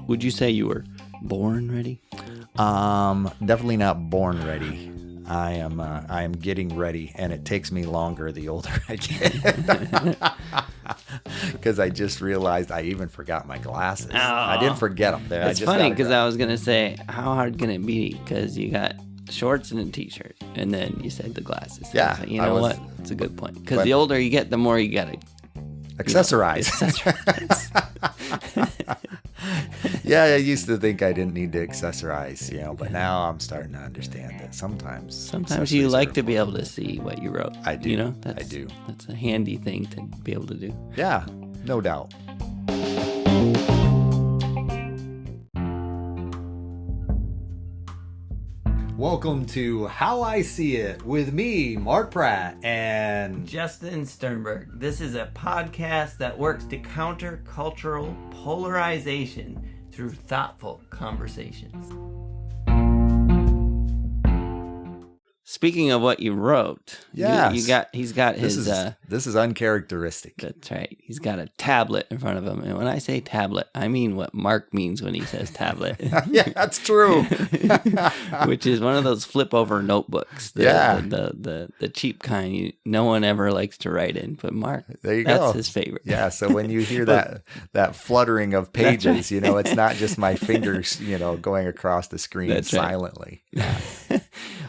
Would you say you were born ready? Definitely not born ready. I am getting ready, and it takes me longer the older I get. Because I just realized I even forgot my glasses. I didn't forget them. It's funny because I was going to say, how hard can it be? Because you got shorts and a t-shirt, and then you said the glasses. Yeah. Like, you know what? It's a good point. Because the older you get, the more you got to accessorize. Yeah, I used to think I didn't need to accessorize, but now I'm starting to understand that sometimes you like to be able to see what you wrote. I do. I do. That's a handy thing to be able to do. Yeah, no doubt. Welcome to How I See It with me, Mark Pratt, and Justin Sternberg. This is a podcast that works to counter cultural polarization through thoughtful conversations. Speaking of what you wrote, yes. he's got his. This is uncharacteristic. That's right. He's got a tablet in front of him, and when I say tablet, I mean what Mark means when he says tablet. Yeah, that's true. Which is one of those flip over notebooks. The cheap kind. No one ever likes to write in, but Mark, that's his favorite. Yeah. So when you hear that fluttering of pages, right. It's not just my fingers, going across the screen that's silently. Right. Yeah.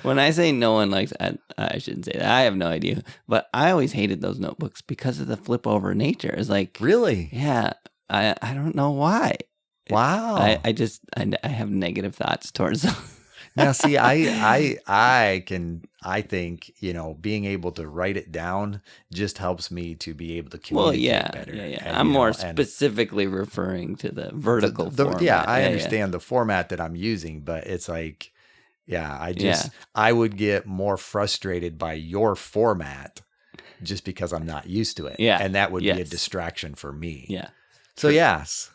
When I say no one likes, I shouldn't say that. I have no idea, but I always hated those notebooks because of the flip over nature. It's like, really? Yeah. I don't know why. Wow. I have negative thoughts towards them. Now, see, I think, being able to write it down just helps me to be able to communicate better. Yeah. And, I'm more specifically referring to the vertical format. Yeah, I understand the format that I'm using, but it's like, I would get more frustrated by your format just because I'm not used to it. Yeah. And that would be a distraction for me. Yeah. So, yes.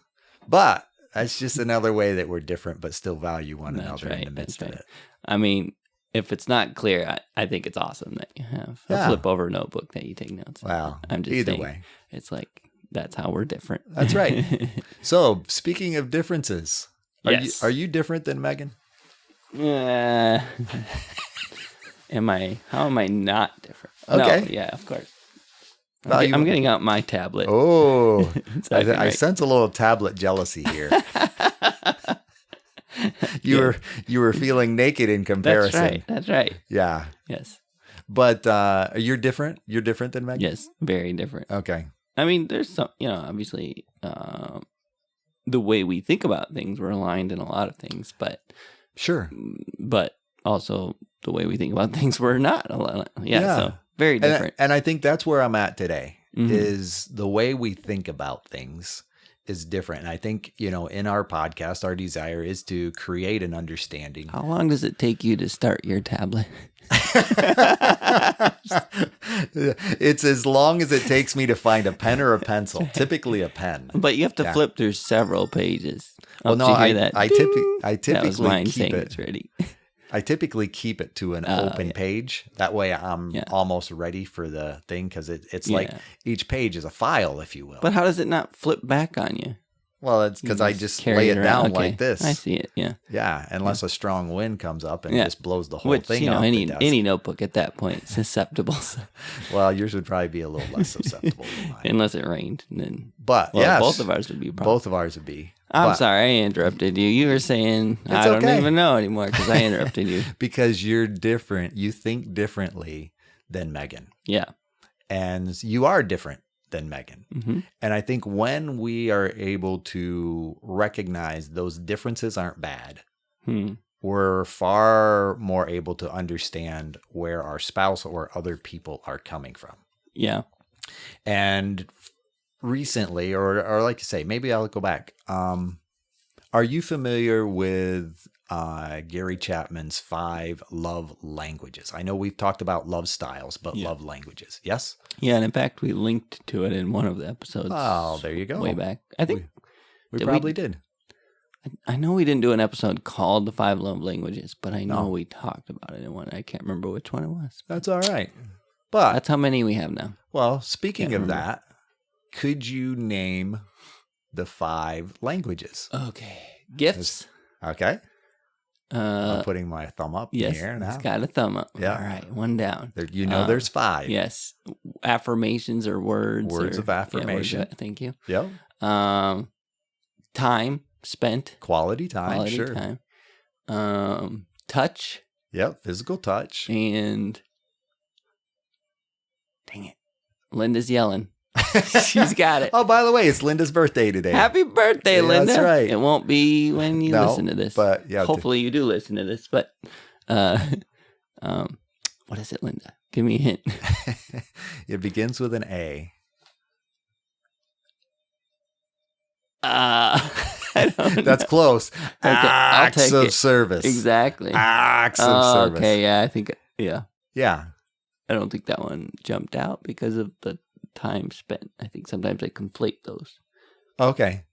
But that's just another way that we're different, but still value one another in the midst of it. I mean, if it's not clear, I think it's awesome that you have a flip over notebook that you take notes. Wow. I'm just either saying, way. It's like, that's how we're different. That's right. So, speaking of differences, yes. Are you different than Megan? How am I not different? Okay. No, yeah, of course. I'm getting out my tablet. Oh, I right. sense a little tablet jealousy here. You were feeling naked in comparison. That's right. Yeah. Yes. But you're different? You're different than Megan? Yes, very different. Okay. I mean, there's some, obviously, the way we think about things, we're aligned in a lot of things, but... Sure. But also the way we think about things, we're not. Yeah. So very different. And I think that's where I'm at today, is the way we think about things is different. And I think, in our podcast, our desire is to create an understanding. How long does it take you to start your tablet? It's as long as it takes me to find a pen or a pencil, typically a pen. But you have to flip through several pages. Well, no, I typically that was mine keep saying it. It's ready. I typically keep it to an open page. That way I'm almost ready for the thing because it's like each page is a file, if you will. But how does it not flip back on you? Well, it's because I just lay it down like this. I see it, yeah. Yeah, unless a strong wind comes up and just blows the whole thing off any the desk. any notebook at that point is susceptible. Well, yours would probably be a little less susceptible than mine. Unless it rained. Then, yes. Both of ours would be a problem. Both of ours would be. I'm sorry, I interrupted you. You were saying, I don't even know anymore because I interrupted you. Because you're different. You think differently than Megan. Yeah. And you are different than Megan. Mm-hmm. And I think when we are able to recognize those differences aren't bad, we're far more able to understand where our spouse or other people are coming from. Yeah. And recently, or like you say, maybe I'll go back. Are you familiar with Gary Chapman's 5 love languages? I know we've talked about love styles, but love languages. Yes? Yeah, and in fact, we linked to it in one of the episodes. Oh, there you go. Way back. I think we probably did. I know we didn't do an episode called The 5 Love Languages, but I know we talked about it in one. I can't remember which one it was. That's all right. But that's how many we have now. Well, speaking of that, could you name the 5 languages? Okay. Gifts. Okay. I'm putting my thumb up in the air now. It's got a thumb up. Yeah. All right, one down. There's 5. Yes. Affirmations or words. Words of affirmation. Thank you. Yep. Time spent. Quality time. Time. Touch. Yep. Physical touch. And dang it, Linda's yelling. She's got it. Oh, by the way, it's Linda's birthday today. Happy birthday, Linda. That's right. It won't be when you listen to this. But yeah, hopefully you do listen to this. But what is it, Linda? Give me a hint. It begins with an A. I don't That's know. close. Okay, Acts of service. Exactly. Acts of service. Okay, yeah, I think, yeah. Yeah. I don't think that one jumped out because of the time spent. I think sometimes I conflate those. Okay.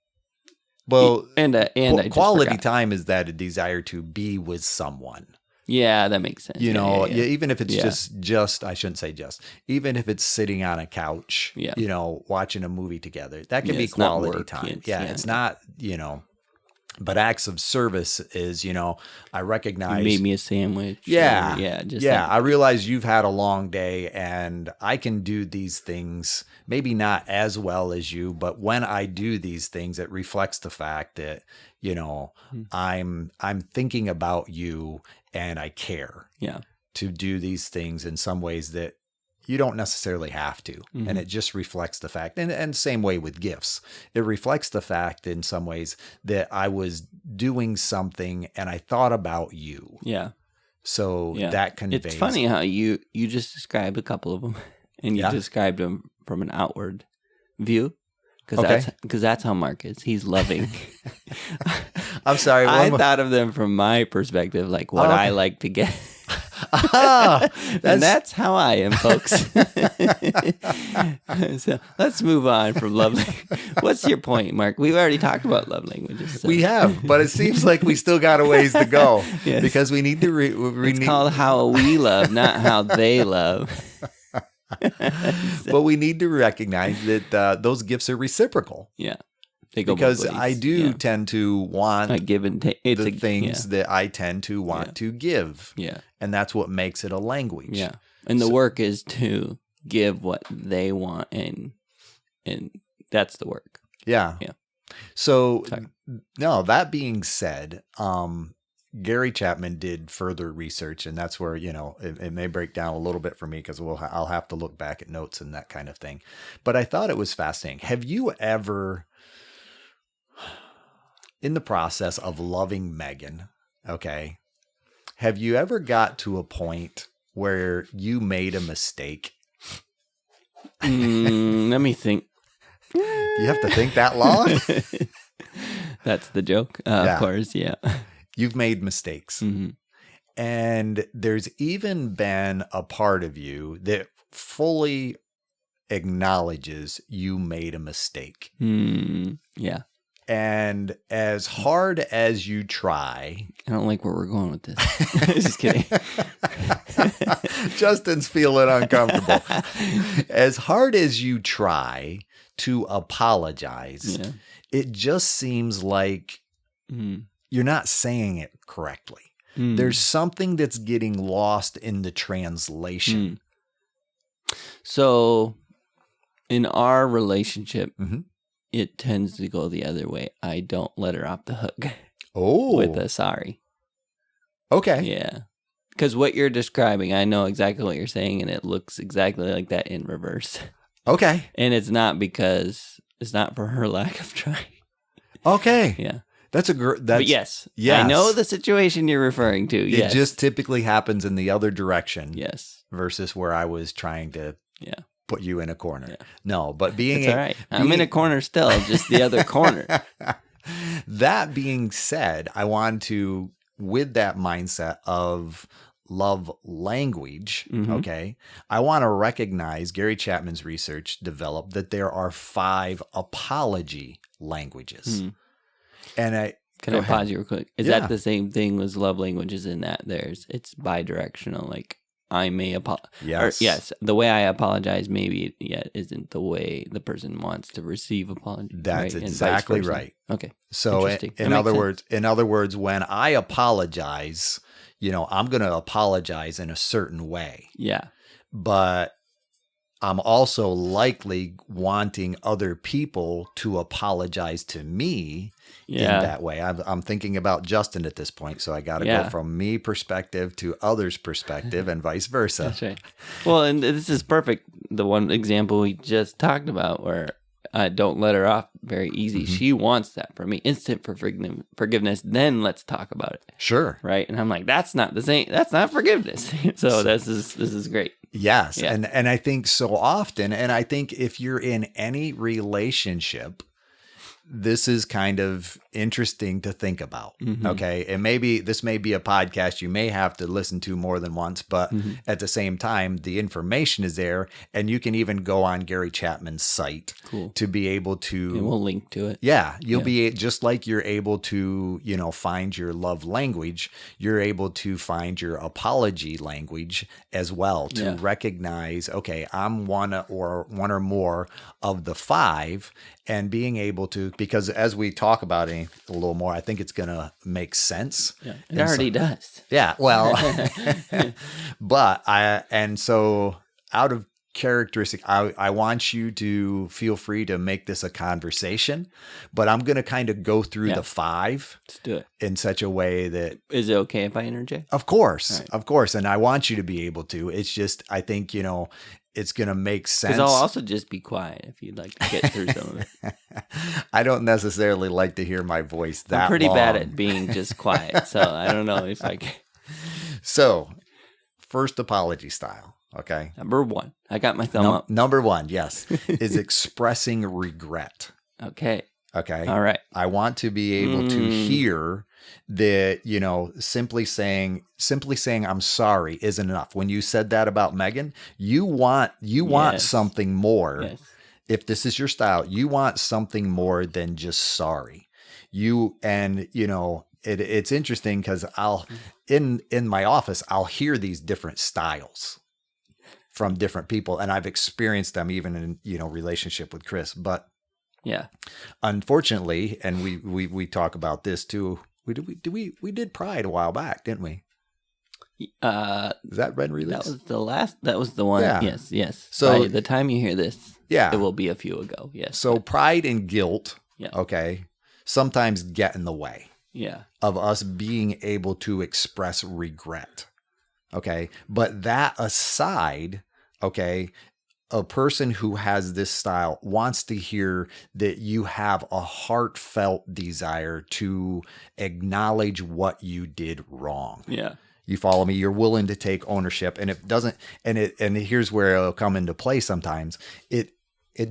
Well, and I just quality forgot. time is that a desire to be with someone. Yeah, that makes sense. Yeah, even if it's just I shouldn't say just, even if it's sitting on a couch, watching a movie together, that can be quality time. It's not, but acts of service is, I recognize. You made me a sandwich. I realize you've had a long day and I can do these things, maybe not as well as you, but when I do these things, it reflects the fact that, I'm thinking about you and I care to do these things in some ways that you don't necessarily have to. Mm-hmm. And it just reflects the fact, and same way with gifts, it reflects the fact in some ways that I was doing something and I thought about you. Yeah. So that conveys. It's funny how you just described a couple of them and you described them from an outward view. Because that's how Mark is. He's loving. I'm sorry. I thought of them from my perspective, like what I like to get. And that's how I am, folks. So let's move on from love. What's your point, Mark? We've already talked about love languages. So. We have, but it seems like we still got a ways to go because we need to. It's called how we love, not how they love. But we need to recognize that those gifts are reciprocal. Yeah. They go because I do tend to want give and take the things that I tend to want to give. Yeah. And that's what makes it a language. Yeah. And the work is to give what they want and that's the work. Yeah. Yeah. So no, that being said, Gary Chapman did further research, and that's where, it may break down a little bit for me because I'll have to look back at notes and that kind of thing. But I thought it was fascinating. Have you ever, in the process of loving Megan, have you ever got to a point where you made a mistake? Let me think. You have to think that long? That's the joke, of course, yeah. You've made mistakes. Mm-hmm. And there's even been a part of you that fully acknowledges you made a mistake. Yeah. And as hard as you try... I don't like where we're going with this. Just kidding. Justin's feeling uncomfortable. As hard as you try to apologize, it just seems like... You're not saying it correctly. There's something that's getting lost in the translation. So in our relationship, it tends to go the other way. I don't let her off the hook with a sorry. Okay. Yeah. Because what you're describing, I know exactly what you're saying, and it looks exactly like that in reverse. Okay. And it's not for her lack of trying. Okay. Yeah. That's but yes. I know the situation you're referring to. It just typically happens in the other direction. Yes. Versus where I was trying to put you in a corner. Yeah. No, but That's all right. I'm in a corner still, just the other corner. That being said, I want to, with that mindset of love language, I want to recognize Gary Chapman's research developed that there are 5 apology languages. And Can I pause you real quick? Is that the same thing as love languages in that it's bi-directional? Like I may apologize. Yes. Yes, the way I apologize maybe isn't the way the person wants to receive apology. That's right? exactly right. Okay. So in other words, when I apologize, I'm going to apologize in a certain way. Yeah. But I'm also likely wanting other people to apologize to me in that way. I'm thinking about Justin at this point, so I got to go from me perspective to others' perspective and vice versa. That's right. Well, and this is perfect. The one example we just talked about where I don't let her off very easy. Mm-hmm. She wants that from me. Instant forgiveness. Then let's talk about it. Sure. Right. And I'm like, that's not the same. That's not forgiveness. So this is great. Yes. Yeah. And I think so often, and I think if you're in any relationship, this is kind of interesting to think about. Mm-hmm. Okay. And maybe this may be a podcast you may have to listen to more than once, but at the same time, the information is there, and you can even go on Gary Chapman's site to be able to. And we'll link to it. Yeah. You'll be just like you're able to, find your love language, you're able to find your apology language as well to recognize, okay, I'm one or more of the 5, and being able to, because as we talk about it a little more, I think it's going to make sense. Yeah, it already does. Yeah, well, so out of characteristic, I want you to feel free to make this a conversation, but I'm going to kind of go through the 5. Let's do it in such a way that. Is it okay if I interject? Of course, of course. And I want you to be able to. It's just, I think, it's going to make sense. Because I'll also just be quiet if you'd like to get through some of it. I don't necessarily like to hear my voice that I'm pretty long. bad at being just quiet, so I don't know if I can. So, first apology style, okay? Number 1. I got my thumb up. Number 1, yes, is expressing regret. Okay. Okay. All right. I want to be able to hear that, simply saying I'm sorry isn't enough. When you said that about Megan, you want something more. Yes. If this is your style, you want something more than just sorry. It's interesting because I'll in my office, I'll hear these different styles from different people, and I've experienced them even in, relationship with Chris, but yeah. Unfortunately, and we talk about this too. We did Pride a while back, didn't we? Has that been released? That was the one. Yeah. Yes. So by the time you hear this, it will be a few ago. Yes. So pride and guilt, okay, sometimes get in the way. Yeah. Of us being able to express regret. Okay. But that aside, okay, a person who has this style wants to hear that you have a heartfelt desire to acknowledge what you did wrong. Yeah. You follow me? You're willing to take ownership, and it doesn't, and here's where it'll come into play sometimes. It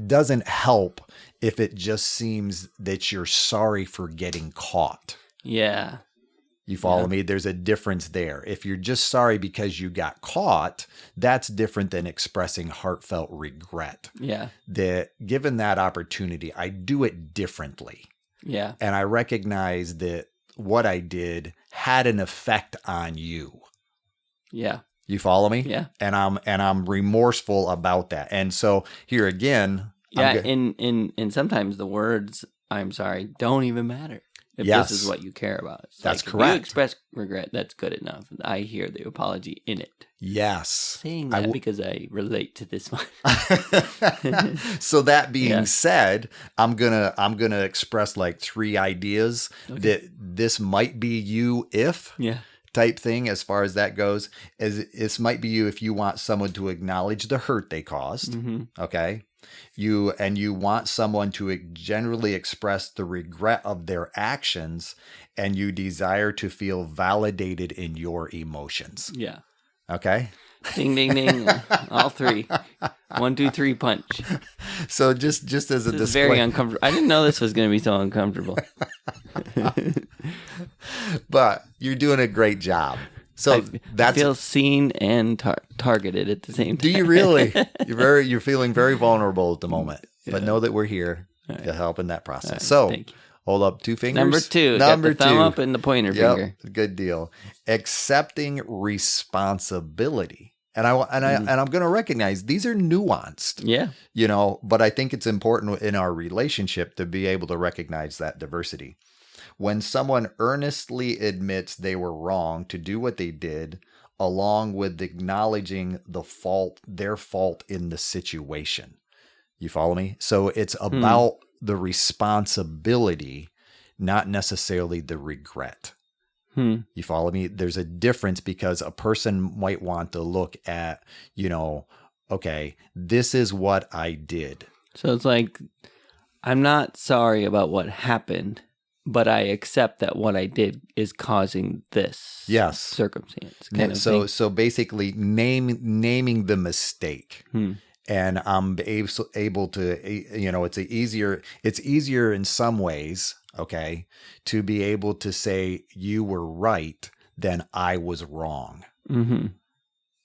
doesn't help if it just seems that you're sorry for getting caught. Yeah. You follow me? There's a difference there. If you're just sorry because you got caught, that's different than expressing heartfelt regret. Yeah. That given that opportunity, I do it differently. Yeah. And I recognize that what I did had an effect on you. Yeah. You follow me? Yeah. And I'm remorseful about that. And so here again. Yeah. And sometimes the words "I'm sorry" don't even matter. If this is what you care about. It's that's correct. If you express regret, that's good enough. I hear the apology in it. Yes. Saying that because I relate to this one. So that being said, I'm gonna express like 3 ideas that this might be you if type thing as far as that goes. As this might be you if you want someone to acknowledge the hurt they caused. Mm-hmm. Okay. You want someone to generally express the regret of their actions, and you desire to feel validated in your emotions. Yeah. Okay. Ding, ding, ding. All 3. 1, 2, 3 punch. So just as a disclaimer. Very uncomfortable. I didn't know this was going to be so uncomfortable. But you're doing a great job. So I feel seen and targeted at the same time. Do you really? You're feeling very vulnerable at the moment, but know that we're here to help in that process. Right, so hold up 2 fingers. Number 2. Number got the thumb up and the pointer finger. Good deal. Accepting responsibility And I'm going to recognize these are nuanced, Yeah. but I think it's important in our relationship to be able to recognize that diversity. When someone earnestly admits they were wrong to do what they did, along with acknowledging their fault in the situation. You follow me? So it's about the responsibility, not necessarily the regret. You follow me? There's a difference, because a person might want to look at, okay, this is what I did. So it's like, I'm not sorry about what happened, but I accept that what I did is causing this circumstance. Kind of thing. So basically naming the mistake. And I'm able to, it's easier in some ways, okay, to be able to say you were right than I was wrong. Mm-hmm.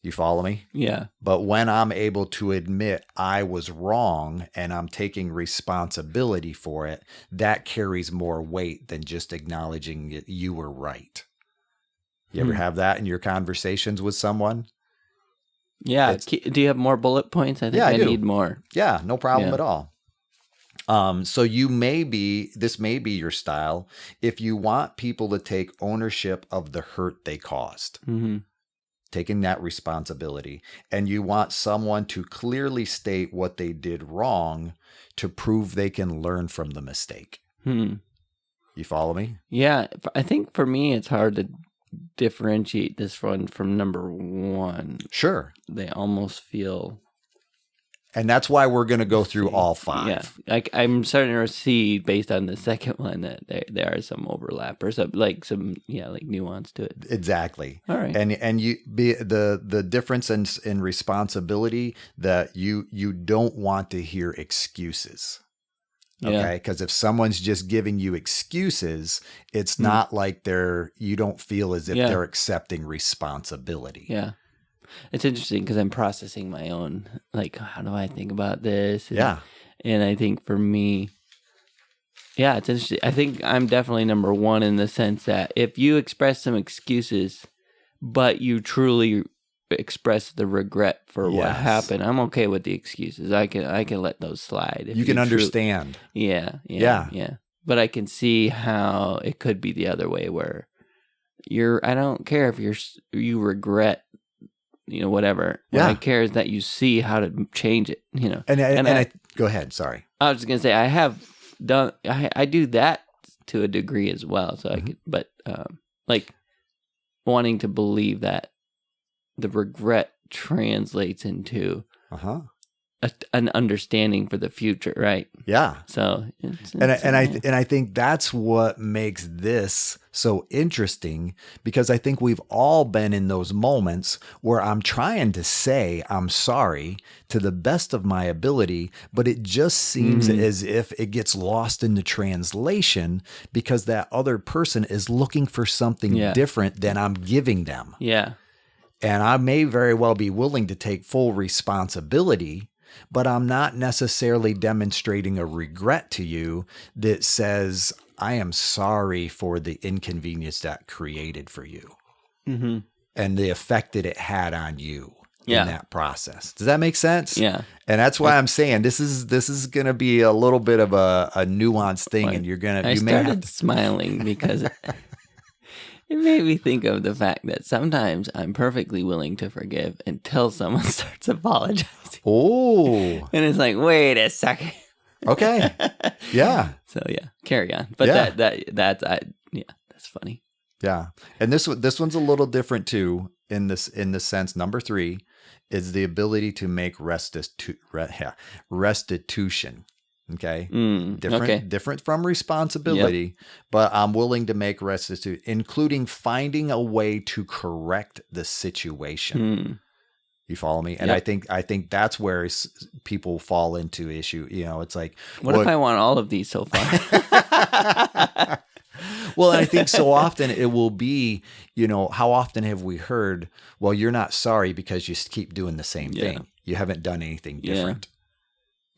You follow me? Yeah. But when I'm able to admit I was wrong and I'm taking responsibility for it, that carries more weight than just acknowledging that you were right. You ever have that in your conversations with someone? Yeah. Do you have more bullet points? I think I need more. Yeah, no problem at all. So this may be your style if you want people to take ownership of the hurt they caused, taking that responsibility, and you want someone to clearly state what they did wrong to prove they can learn from the mistake. You follow me? Yeah. I think for me, it's hard to differentiate this one from number one. Sure. They almost feel... And that's why we're going to go through all five. Yeah, I'm starting to see, based on the second one, that there are some overlap or some nuance to it. Exactly. All right. And the difference in responsibility, that you don't want to hear excuses. Okay, because if someone's just giving you excuses, it's not like you don't feel as if they're accepting responsibility. Yeah. It's interesting because I'm processing my own, like, how do I think about this? And I think for me, it's interesting. I think I'm definitely number one in the sense that if you express some excuses, but you truly express the regret for what happened, I'm okay with the excuses. I can let those slide. If you can understand. Yeah. But I can see how it could be the other way, where I don't care if you regret, whatever. What I care is that you see how to change it, And I go ahead. Sorry. I was just going to say, I have done, I do that to a degree as well. So I could, but like wanting to believe that the regret translates into an understanding for the future, right? Yeah. So, I think that's what makes this so interesting, because I think we've all been in those moments where I'm trying to say I'm sorry to the best of my ability, but it just seems as if it gets lost in the translation because that other person is looking for something different than I'm giving them. Yeah. And I may very well be willing to take full responsibility, but I'm not necessarily demonstrating a regret to you that says, I am sorry for the inconvenience that created for you and the effect that it had on you in that process. Does that make sense? Yeah. And that's why I'm saying this is going to be a little bit of a nuanced thing, and I started smiling because it made me think of the fact that sometimes I'm perfectly willing to forgive until someone starts apologizing. Oh. And it's like, wait a second. Okay. Yeah. So carry on. But that's funny. Yeah. And this one's a little different too, in the sense, number 3 is the ability to make restitution. Okay. Different from responsibility, but I'm willing to make restitution, including finding a way to correct the situation. You follow me? And I think that's where people fall into issue. It's like, what if I want all of these so far? Well, I think so often it will be, how often have we heard, well, you're not sorry because you keep doing the same thing. You haven't done anything different.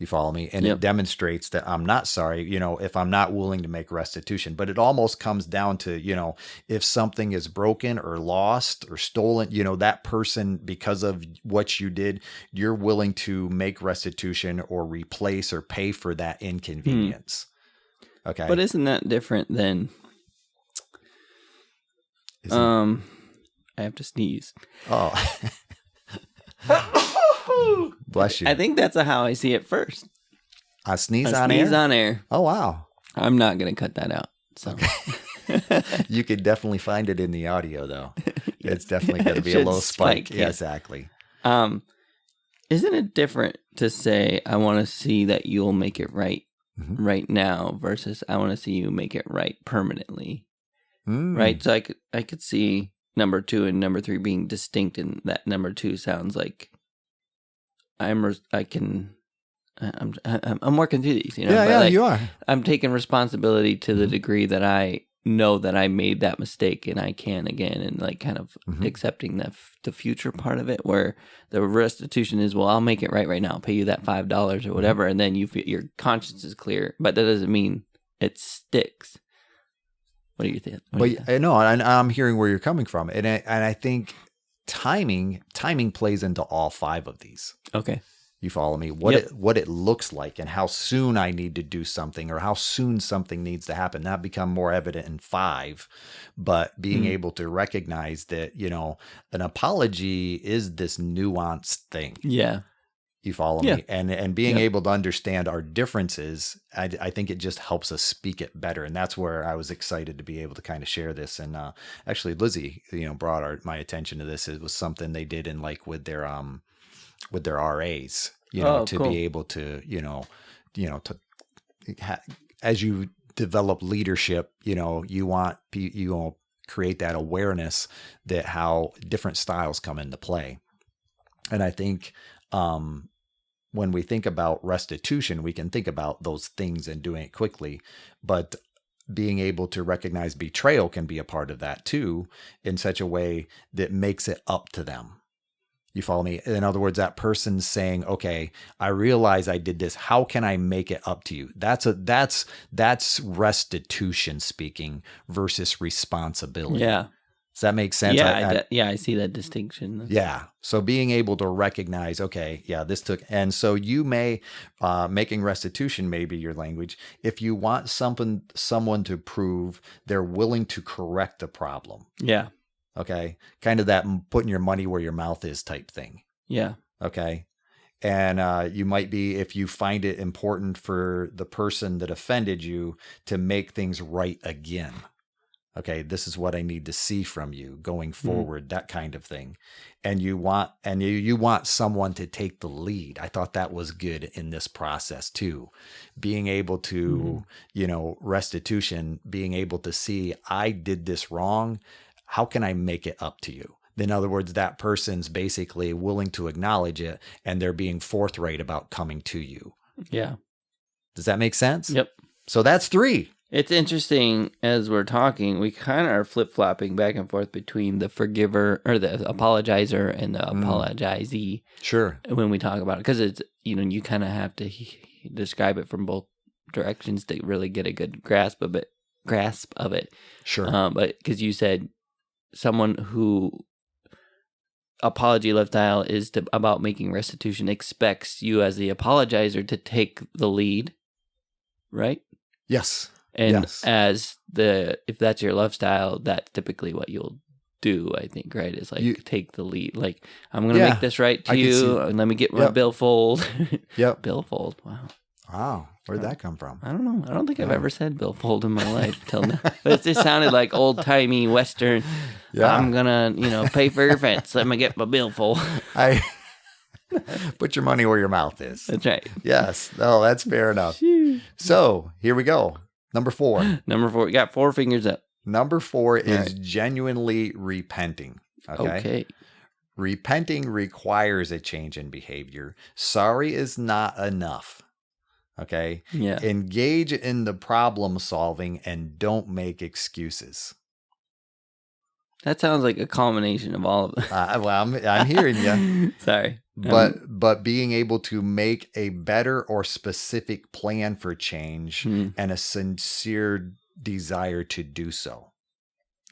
You follow me? And it demonstrates that I'm not sorry, if I'm not willing to make restitution. But it almost comes down to, if something is broken or lost or stolen, that person, because of what you did, you're willing to make restitution or replace or pay for that inconvenience. Okay. But isn't that different than, I have to sneeze. Oh. Bless you. I think that's how I see it first. I sneeze on air. Oh, wow. I'm not going to cut that out. So you could definitely find it in the audio, though. It's definitely going to be a low spike. Yeah, exactly. Isn't it different to say, I want to see that you'll make it right right now versus I want to see you make it right permanently? Right? So I could see number 2 and number 3 being distinct, and that number 2 sounds like I'm working through these, Yeah, you are. I'm taking responsibility to the degree that I know that I made that mistake and I can again, and like kind of accepting the future part of it, where the restitution is, well, I'll make it right now. I'll pay you that $5 or whatever, and then your conscience is clear. But that doesn't mean it sticks. What do you think? No, I'm hearing where you're coming from, and I think timing plays into all 5 of these. Okay. You follow me? What it looks like and how soon I need to do something or how soon something needs to happen. That become more evident in 5, but being able to recognize that, an apology is this nuanced thing. Yeah. You follow me? And being able to understand our differences, I think it just helps us speak it better. And that's where I was excited to be able to kind of share this. And actually, Lizzie, brought my attention to this. It was something they did in with their RAs, to cool. be able to, as you develop leadership, you want create that awareness that how different styles come into play. And I think, when we think about restitution, we can think about those things and doing it quickly, but being able to recognize betrayal can be a part of that too, in such a way that makes it up to them. You follow me? In other words, that person's saying, okay, I realize I did this. How can I make it up to you? That's restitution speaking versus responsibility. Yeah. Does that make sense? Yeah, I see that distinction. Yeah. So being able to recognize, okay, yeah, this took, and so you may, making restitution may be your language. If you want someone to prove they're willing to correct the problem. Yeah. Okay. Kind of that putting your money where your mouth is type thing. Yeah. Okay. And you might be, if you find it important for the person that offended you to make things right again. Okay, this is what I need to see from you going forward, that kind of thing. And you want someone to take the lead. I thought that was good in this process too. Being able to, restitution, being able to see, I did this wrong. How can I make it up to you? In other words, that person's basically willing to acknowledge it and they're being forthright about coming to you. Yeah. Does that make sense? Yep. So that's 3. It's interesting as we're talking, we kind of are flip-flopping back and forth between the forgiver or the apologizer and the apologizee. Sure. When we talk about it, because it's, you kind of have to describe it from both directions to really get a good grasp of it. Sure. But because you said someone who apology lifestyle is about making restitution expects you as the apologizer to take the lead, right? Yes. And if that's your lifestyle, that's typically what you'll do, I think, right? Is like take the lead. Like, I'm going to make this right to you. And let me get my billfold. Yep. Billfold. Wow. Where'd that come from? I don't know. I don't think I've ever said billfold in my life till now. But it just sounded like old-timey Western. Yeah. I'm going to, pay for your fence. Let me get my billfold. Put your money where your mouth is. That's right. Yes. No, that's fair enough. So here we go. Number 4. You got 4 fingers up. Number 4 is genuinely repenting. Okay. Repenting requires a change in behavior. Sorry is not enough. Okay. Yeah. Engage in the problem solving and don't make excuses. That sounds like a culmination of all of them. Well, I'm hearing you. Sorry. but being able to make a better or specific plan for change and a sincere desire to do so.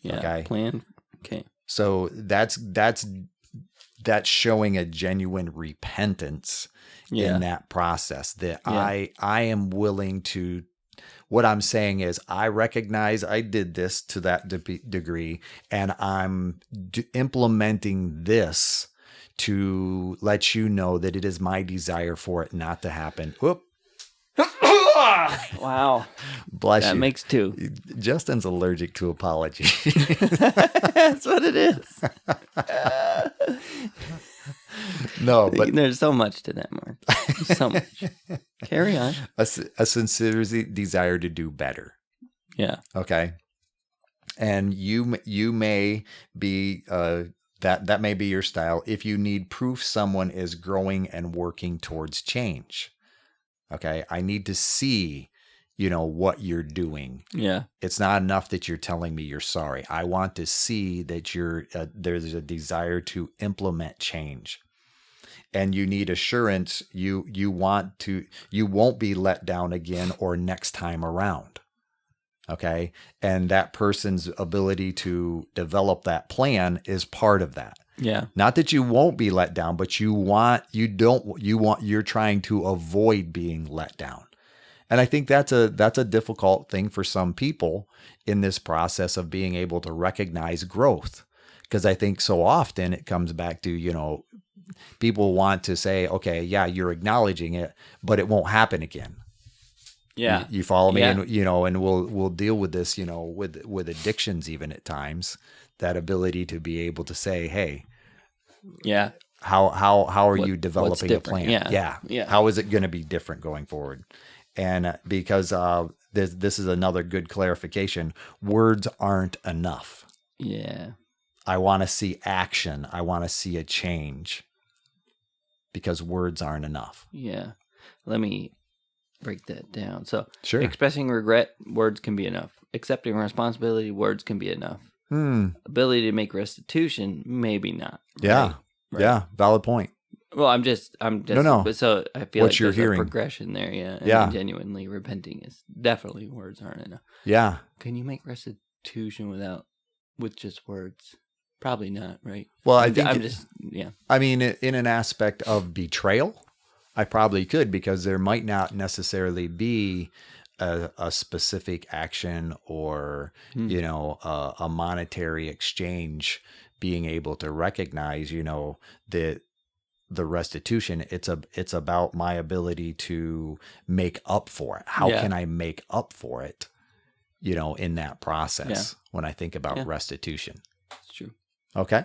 Yeah. Okay. Plan. Okay. So that's showing a genuine repentance in that process, that I am willing to, what I'm saying is I recognize I did this to that degree, and I'm implementing this to let you know that it is my desire for it not to happen. Whoop. Wow. Bless you. That makes two. Justin's allergic to apology. That's what it is. No, but there's so much to that, Mark. So much. Carry on. A sincere desire to do better. Yeah. Okay. And you may be that may be your style if you need proof someone is growing and working towards change. Okay. I need to see, what you're doing. Yeah. It's not enough that you're telling me you're sorry. I want to see that there's a desire to implement change. And you need assurance you won't be let down again or next time around. Okay. And that person's ability to develop that plan is part of that. Yeah. Not that you won't be let down, but you're trying to avoid being let down. And I think that's a difficult thing for some people in this process of being able to recognize growth. Because I think so often it comes back to, people want to say, okay, yeah, you're acknowledging it, but it won't happen again. Yeah. You follow me? Yeah. And we'll deal with this, with addictions even at times, that ability to be able to say, hey, yeah, how are you developing a plan? Yeah. How is it going to be different going forward? And because this is another good clarification, words aren't enough. Yeah. I want to see action. I want to see a change, because words aren't enough. Yeah. Let me break that down. So, sure. Expressing regret, words can be enough. Accepting responsibility, words can be enough. Ability to make restitution, maybe not. Yeah. Right? Yeah. Valid point. Well, I'm just. No. But so I feel what like you're there's hearing. a progression there. Yeah. And genuinely repenting is definitely words aren't enough. Yeah. Can you make restitution with just words? Probably not, right? Well, I think I mean, in an aspect of betrayal, I probably could, because there might not necessarily be a specific action or a monetary exchange being able to recognize that the restitution. It's about my ability to make up for it. How can I make up for it? In that process, when I think about restitution. It's true. Okay.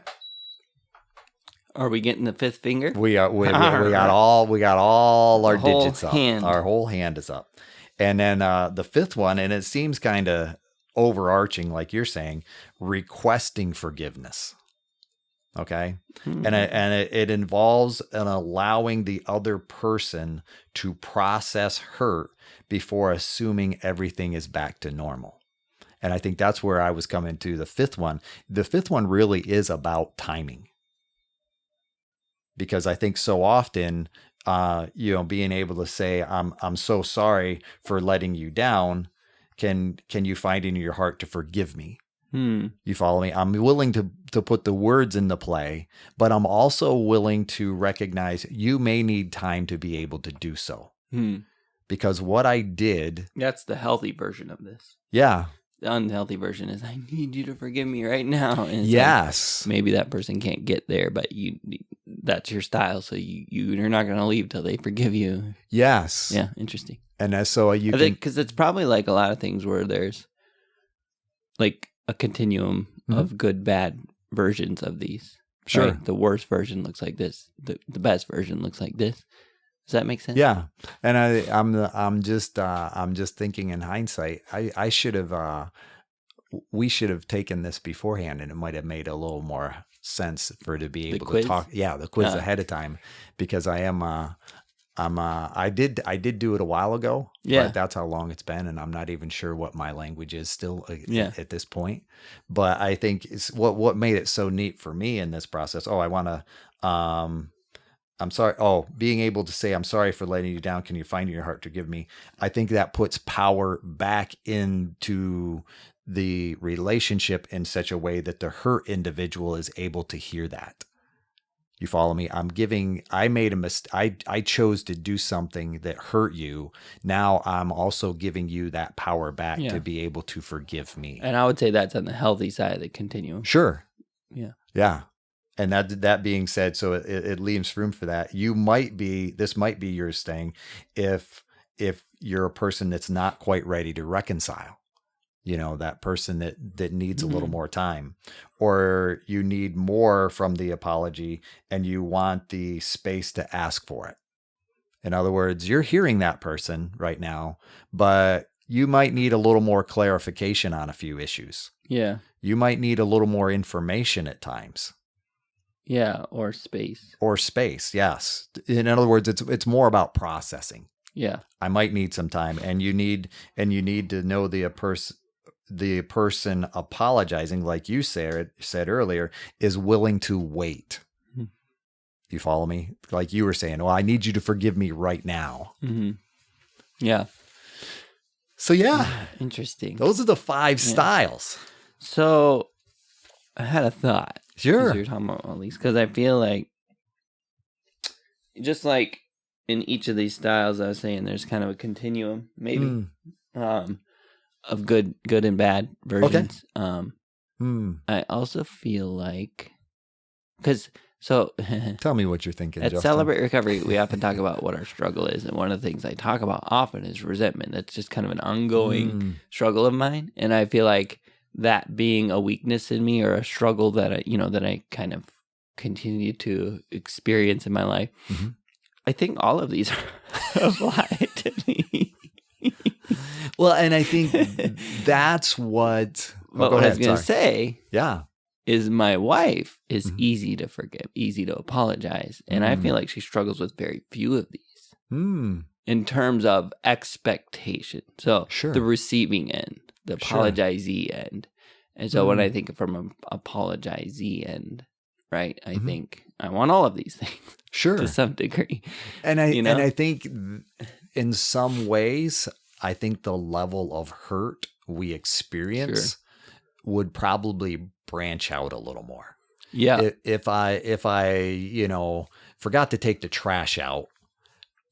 Are we getting the fifth finger? We got all our digits up. Hand. Our whole hand is up. And then the fifth one, and it seems kind of overarching, like you're saying, requesting forgiveness. Okay. And it involves an allowing the other person to process hurt before assuming everything is back to normal. And I think that's where I was coming to the fifth one. The fifth one really is about timing. Because I think so often, being able to say, I'm so sorry for letting you down. Can you find in your heart to forgive me? You follow me? I'm willing to put the words into play, but I'm also willing to recognize you may need time to be able to do so. Because what I did. That's the healthy version of this. Yeah. The unhealthy version is, I need you to forgive me right now. And yes. Like, maybe that person can't get there, but that's your style. So you're not going to leave till they forgive you. Yes. Yeah. Interesting. And so I think because it's probably like a lot of things where there's like a continuum of good, bad versions of these. Sure. Right? The worst version looks like this. The best version looks like this. Does that make sense? Yeah. And I'm just thinking in hindsight, I should have, we should have taken this beforehand, and it might have made a little more sense for to be able to talk. Yeah. The quiz ahead of time, because I did do it a while ago. Yeah. But that's how long it's been. And I'm not even sure what my language is still at this point. But I think it's what made it so neat for me in this process. Oh, I want to, I'm sorry. Oh, being able to say, I'm sorry for letting you down. Can you find in your heart to forgive me? I think that puts power back into the relationship in such a way that the hurt individual is able to hear that. You follow me? I made a mistake. I chose to do something that hurt you. Now I'm also giving you that power back to be able to forgive me. And I would say that's on the healthy side of the continuum. Sure. Yeah. Yeah. And that being said, so it leaves room for that. This might be your thing if you're a person that's not quite ready to reconcile. That person that needs a little more time, or you need more from the apology and you want the space to ask for it. In other words, you're hearing that person right now, but you might need a little more clarification on a few issues. Yeah. You might need a little more information at times. Yeah. Or space. Yes. In other words, it's more about processing. Yeah. I might need some time, and you need to know the person apologizing, like you said earlier, is willing to wait. Mm-hmm. You follow me? Like you were saying, well, I need you to forgive me right now. Mm-hmm. Yeah. So yeah. Interesting. Those are the 5 styles. So I had a thought. Sure. You're talking about all these, because I feel like just like in each of these styles, I was saying there's kind of a continuum, maybe. Of good and bad versions. Okay. I also feel like, tell me what you're thinking. At Justin. Celebrate Recovery, we often talk about what our struggle is, and one of the things I talk about often is resentment. That's just kind of an ongoing struggle of mine, and I feel like that being a weakness in me or a struggle that I kind of continue to experience in my life. Mm-hmm. I think all of these apply to me. Well, and I think that's what I was going to say. Yeah. Is my wife is easy to forgive, easy to apologize. And I feel like she struggles with very few of these in terms of expectation. So the receiving end, the apologizee end. And so when I think from an apologizee end, right, I think I want all of these things. Sure. To some degree. And I think in some ways, I think the level of hurt we experience would probably branch out a little more. Yeah. If I forgot to take the trash out,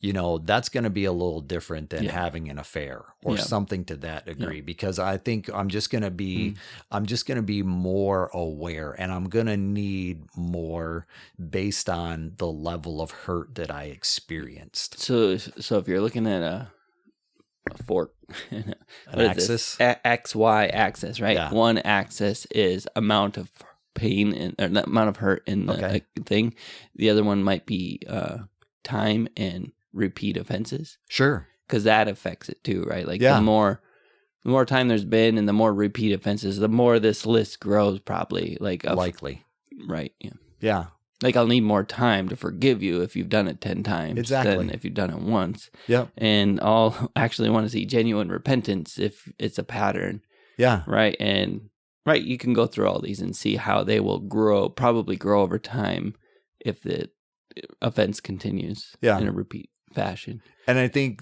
that's going to be a little different than having an affair or something to that degree, because I think I'm just going to be more aware, and I'm going to need more based on the level of hurt that I experienced. So if you're looking at a fork, an axis, XY axis, right? Yeah. One axis is amount of pain or amount of hurt in the thing. The other one might be time and repeat offenses. Sure, because that affects it too, right? Like the more time there's been and the more repeat offenses, the more this list grows, probably. Likely, right? Yeah. Like, I'll need more time to forgive you if you've done it 10 times than if you've done it once. Yeah. And I'll actually want to see genuine repentance if it's a pattern. Yeah. Right. And you can go through all these and see how they will probably grow over time if the offense continues in a repeat fashion. And I think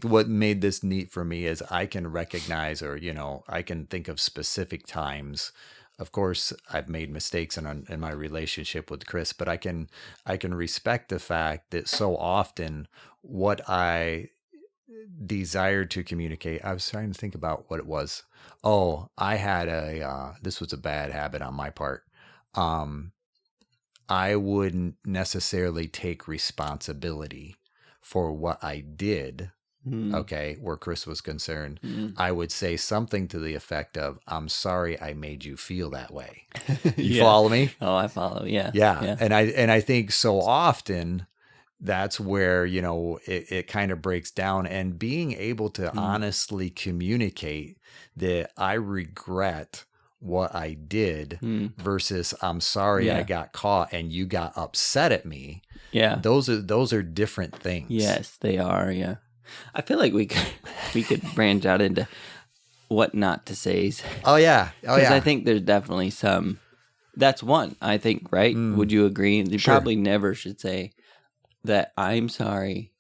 what made this neat for me is I can recognize, or, I can think of specific times. Of course, I've made mistakes in my relationship with Chris, but I can respect the fact that so often what I desired to communicate, I was trying to think about what it was. Oh, I had this was a bad habit on my part. I wouldn't necessarily take responsibility for what I did. Where Chris was concerned, I would say something to the effect of, I'm sorry I made you feel that way. You follow me? Oh, I follow. Yeah. And I think so often that's where, it kind of breaks down, and being able to honestly communicate that I regret what I did versus I'm sorry I got caught and you got upset at me. Yeah. Those are different things. Yes, they are. Yeah. I feel like we could branch out into what not to say. Oh yeah. Because I think there's definitely some. That's one, I think, right? Would you agree? You probably never should say, that I'm sorry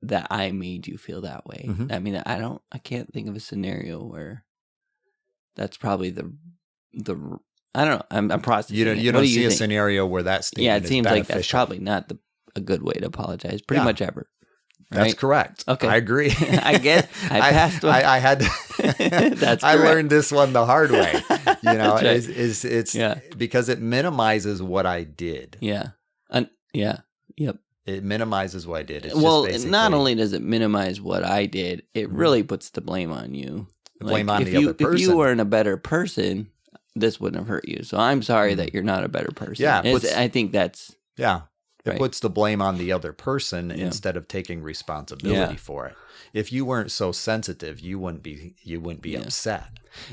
that I made you feel that way. Mhm. I mean, I can't think of a scenario where that's probably the I don't know. I'm processing. You don't see a scenario where that statement it seems is like that's beneficial. probably not a good way to apologize. Pretty much ever. Right? That's correct. Okay. I agree. I get. I passed one. I had. That's I correct. learned this one the hard way. You know, That's right. it's because it minimizes what I did. Yeah. Yep. It minimizes what I did. It's well, just basically, not only does it minimize what I did, it really puts the blame on you. Blame on the other person. If you weren't a better person, this wouldn't have hurt you. So I'm sorry that you're not a better person. Yeah, I think that's It right. puts the blame on the other person instead of taking responsibility for it. If you weren't so sensitive, you wouldn't be upset.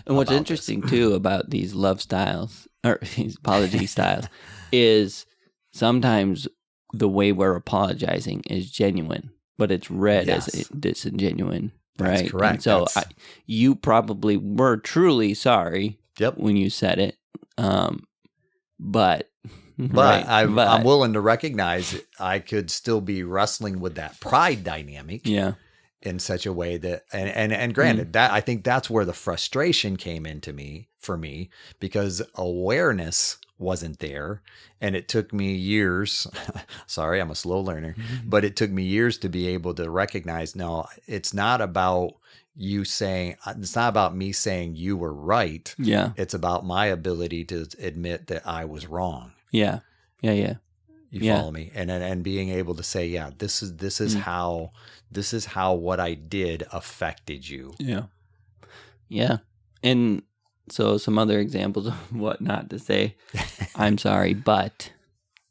And what's interesting too about these love styles or these apology styles is sometimes the way we're apologizing is genuine, but it's read as disingenuine. That's right? correct. And so you probably were truly sorry when you said it. But I'm willing to recognize I could still be wrestling with that pride dynamic in such a way that, and granted, that I think that's where the frustration came for me, because awareness wasn't there. And it took me years, sorry, I'm a slow learner, but it took me years to be able to recognize, no, it's not about it's not about me saying you were right. Yeah. It's about my ability to admit that I was wrong. Yeah. You follow me? And being able to say, this is how what I did affected you. Yeah. And so some other examples of what not to say. I'm sorry, but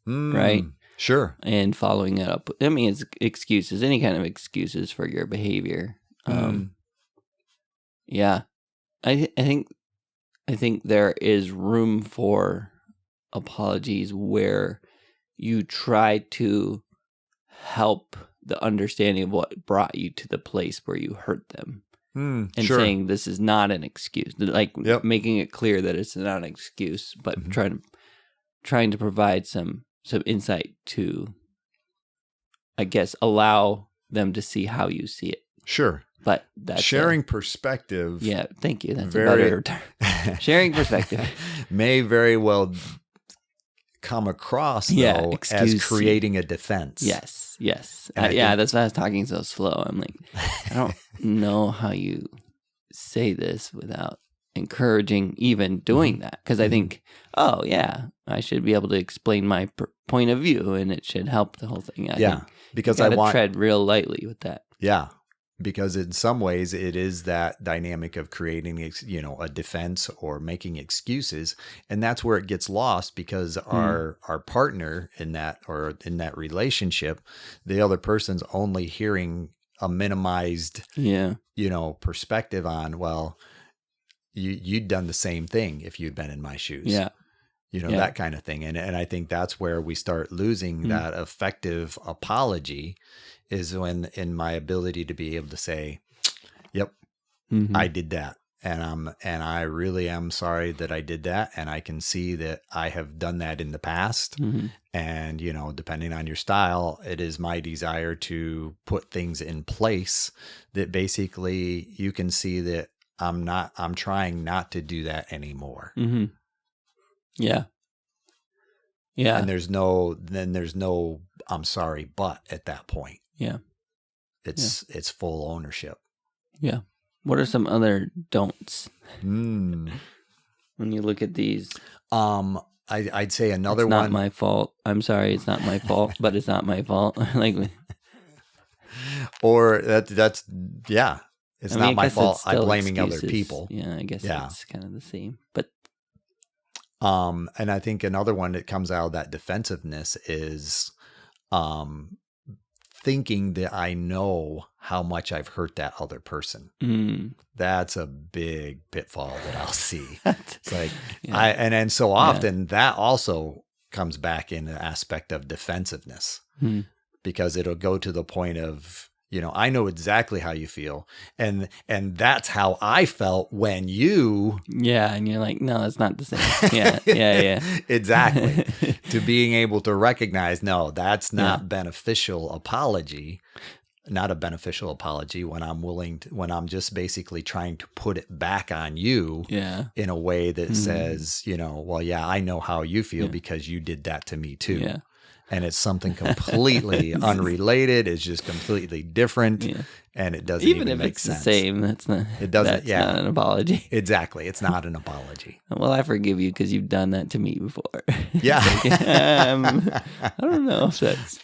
right? Sure. And following it up. I mean, it's excuses, any kind of excuses for your behavior. Yeah. I think there is room for apologies where you try to help the understanding of what brought you to the place where you hurt them. And saying this is not an excuse, like making it clear that it's not an excuse, but trying to provide some insight to, I guess, allow them to see how you see it. Sure. But that's sharing perspective. Yeah, thank you. That's a better term. Sharing perspective may very well come across though as creating a defense. Yes. That's why I was talking so slow. I'm like, I don't know how you say this without encouraging even doing that, because I think, I should be able to explain my point of view, and it should help the whole thing. I think because I want to tread real lightly with that. Yeah. Because in some ways it is that dynamic of creating, a defense or making excuses. And that's where it gets lost, because our partner in that relationship, the other person's only hearing a minimized, perspective on, well, you'd done the same thing if you'd been in my shoes. Yeah. That kind of thing. And I think that's where we start losing that effective apology, is when in my ability to be able to say, I did that. And I really am sorry that I did that. And I can see that I have done that in the past. And, depending on your style, it is my desire to put things in place that basically you can see that I'm trying not to do that anymore. Yeah. And there's no I'm sorry, but at that point. Yeah. It's full ownership. Yeah. What are some other don'ts? When you look at these, I'd say another it's one. Not my fault. I'm sorry, it's not my fault, but it's not my fault. Or that's It's not my fault. I'm blaming other people. Yeah, I guess it's kind of the same. But and I think another one that comes out of that defensiveness is thinking that I know how much I've hurt that other person. That's a big pitfall that I'll see. It's like, and so often that also comes back in the aspect of defensiveness, because it'll go to the point of, I know exactly how you feel. And that's how I felt when you. Yeah. And you're like, no, that's not the same. Yeah. Yeah. Exactly. To being able to recognize, no, that's not beneficial apology. Not a beneficial apology when I'm just basically trying to put it back on you in a way that says, well, yeah, I know how you feel because you did that to me too. Yeah. And it's something completely unrelated. It's just completely different. Yeah. And it doesn't even make sense. The same, that's not. It doesn't. That's not an apology. Exactly. It's not an apology. Well, I forgive you because you've done that to me before. Yeah. I don't know if that's.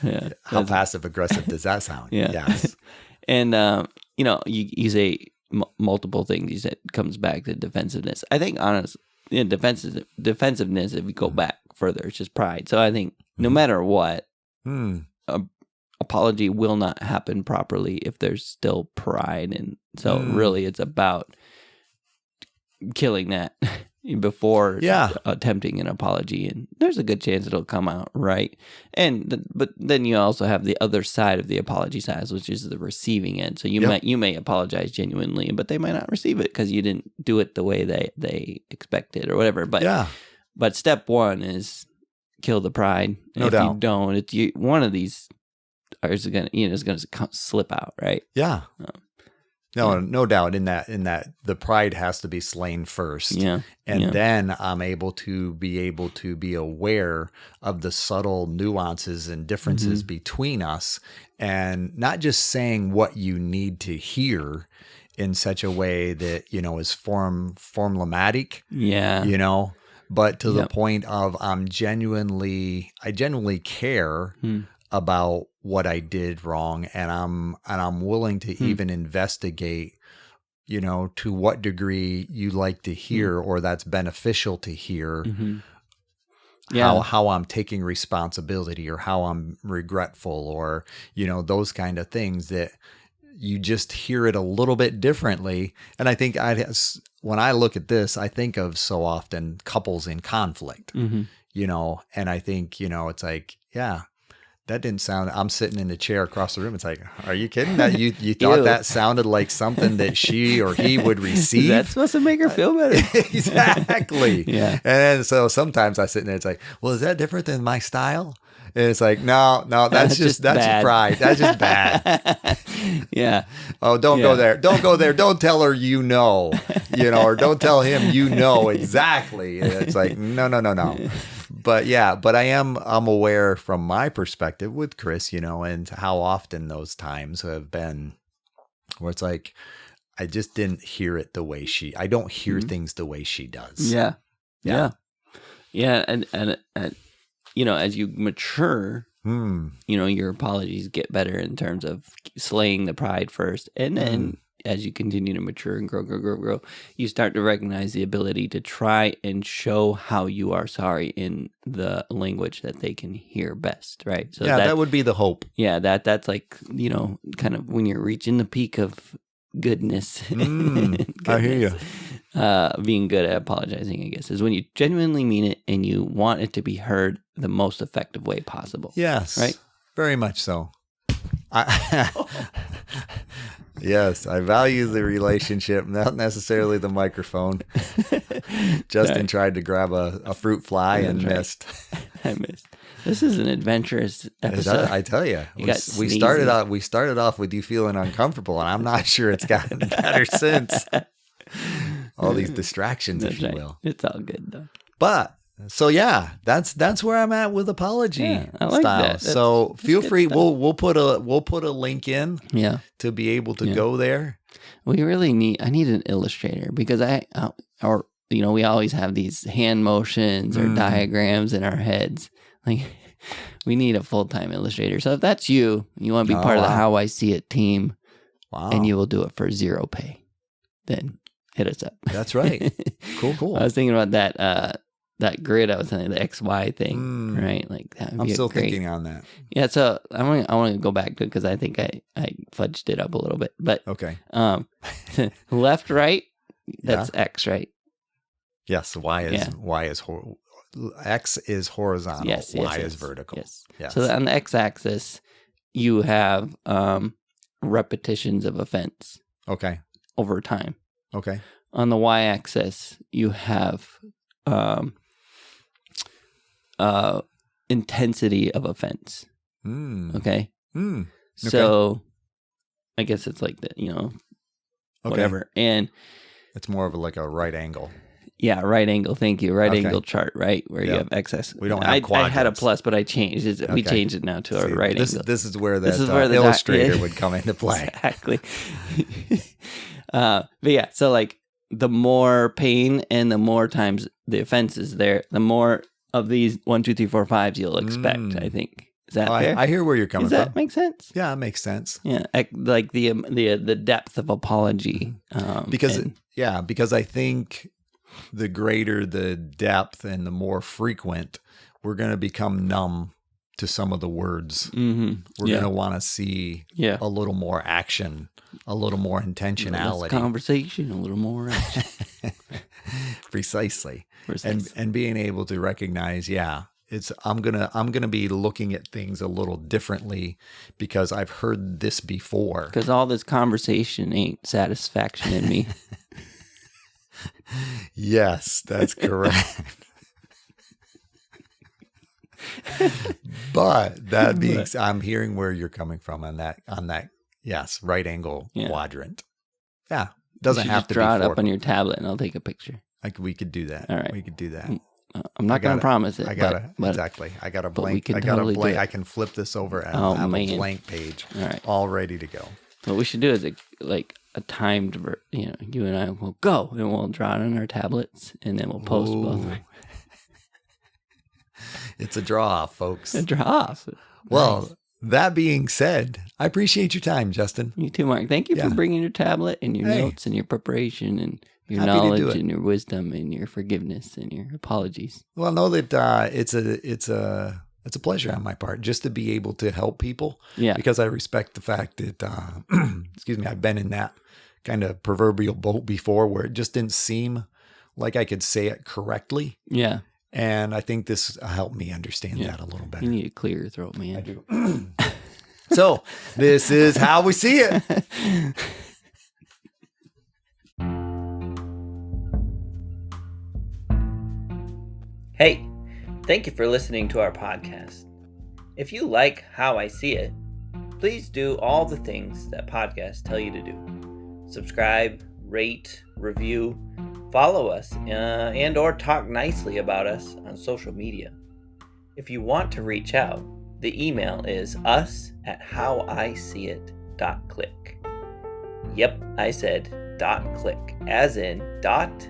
Yeah. How passive aggressive does that sound? Yeah. Yes. And you say multiple things. You said comes back to defensiveness. I think defensiveness. If you go back further, it's just pride. So I think no matter what, apology will not happen properly if there's still pride, and so really it's about killing that before attempting an apology, and there's a good chance it'll come out right. But then you also have the other side of the apology side, which is the receiving end. So you may apologize genuinely, but they might not receive it because you didn't do it the way they expected or whatever. But step one is kill the pride. No if doubt. You don't, one of these is gonna slip out, right? Yeah. No doubt in that the pride has to be slain first. Yeah. And then I'm able to be aware of the subtle nuances and differences between us, and not just saying what you need to hear in such a way that, is formulaic. Yeah. But to the point of I genuinely care about what I did wrong, and I'm willing to even investigate, to what degree you like to hear or that's beneficial to hear, how I'm taking responsibility or how I'm regretful or, those kind of things that you just hear it a little bit differently. And I think when I look at this, I think of so often couples in conflict, and I think, it's like, that didn't sound. I'm sitting in the chair across the room. It's like, are you kidding? That you thought that sounded like something that she or he would receive? That's supposed to make her feel better. Exactly. Yeah. And so sometimes I sit in there. It's like, well, is that different than my style? And it's like, no, that's just pride. That's just bad. Yeah. Oh, don't go there. Don't go there. Don't tell her, or don't tell him, exactly. And it's like, no. But I'm aware from my perspective with Chris, and how often those times have been where it's like, I just didn't hear it the way I don't hear things the way she does. Yeah. And as you mature, your apologies get better in terms of slaying the pride first. And then as you continue to mature and grow, you start to recognize the ability to try and show how you are sorry in the language that they can hear best, right? So that would be the hope. Yeah, that's like, kind of when you're reaching the peak of goodness. I hear you. Being good at apologizing, I guess, is when you genuinely mean it and you want it to be heard the most effective way possible. Yes. Right? Very much so. Yes, I value the relationship, not necessarily the microphone. Justin tried to grab a fruit fly and missed. I missed. This is an adventurous episode. I tell you, we started off with you feeling uncomfortable, and I'm not sure it's gotten better since. All these distractions, if you will. It's all good though. But so that's where I'm at with apology I like style. That. So feel free. We'll put a link in. To be able to go there. I need an illustrator because we always have these hand motions or diagrams in our heads. Like we need a full-time illustrator. So if that's you want to be part of the How I See It team, and you will do it for 0 pay, then hit us up. That's right. Cool. I was thinking about that grid I was saying, the XY thing, right? Like that. I'm still thinking on that. Yeah, so I want to go back to it because I think I fudged it up a little bit. But okay, left, right, that's X, right? Yes, X is horizontal. Yes, Y is vertical. Yes. Yes. So on the X-axis, you have repetitions of offense. Okay. Over time. Okay. On the y-axis, you have intensity of offense. Okay? Okay. So, I guess it's like that, whatever. And it's more of like a right angle. Yeah, right angle. Thank you. Right angle chart, right? Where you have excess. We don't have quadrants. I had a plus, but I changed it. We changed it now to a right angle. This is where the illustrator would come into play. Exactly. But yeah, so like the more pain and the more times the offense is there, the more of these 1, 2, 3, 4, 5s you'll expect, I think. Is that fair? I hear where you're coming from. Does that make sense? Yeah, it makes sense. Yeah, like the depth of apology. Because I think the greater the depth and the more frequent, we're going to become numb to some of the words. We're going to want to see a little more action, a little more intentionality. Less conversation, a little more action. Precisely. And being able to recognize, I'm gonna be looking at things a little differently because I've heard this before. Because all this conversation ain't satisfaction in me. Yes, that's correct. But that being, I'm hearing where you're coming from on that. Yes, right angle quadrant. Yeah, doesn't have to draw it up on your tablet, and I'll take a picture. We could do that. All right, we could do that. I'm not going to promise it. Exactly. I got a blank. I can flip this over and have a blank page. All right, all ready to go. What we should do is a timed, you and I will go and we'll draw it on our tablets and then we'll post both. It's a draw off, folks. A draw off. Well, that being said, I appreciate your time, Justin. You too, Mark. Thank you for bringing your tablet and your notes and your preparation and your knowledge and your wisdom and your forgiveness and your apologies. Well, know that it's a pleasure on my part just to be able to help people. Yeah. Because I respect the fact that, I've been in that kind of proverbial boat before where it just didn't seem like I could say it correctly. Yeah. And I think this helped me understand that a little better. You need to clear your throat, man. I do. So this is how we see it. Hey, thank you for listening to our podcast. If you like How I See It, please do all the things that podcasts tell you to do. Subscribe, rate, review, follow us, and or talk nicely about us on social media. If you want to reach out, the email is us@howiseeit.click. Yep, I said .click, as in .click.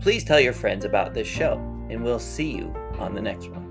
Please tell your friends about this show, and we'll see you on the next one.